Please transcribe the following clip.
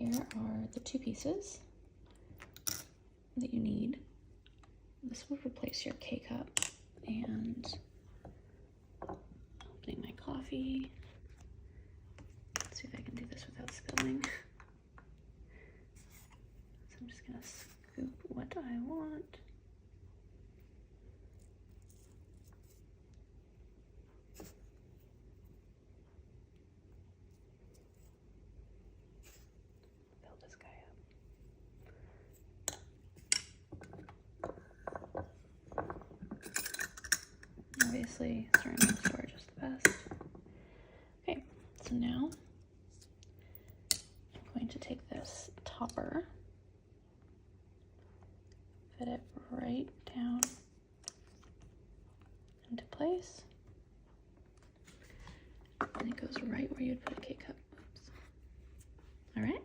here are the two pieces that you need. This will replace your K-cup, and opening my coffee. Let's see if I can do this without spilling. So I'm just gonna scoop what I want. Fill this guy up. Obviously, ceramic storage is the best. Okay, so now I'm going to take this topper, fit it right down into place, and it goes right where you'd put a K-cup. Oops. All right.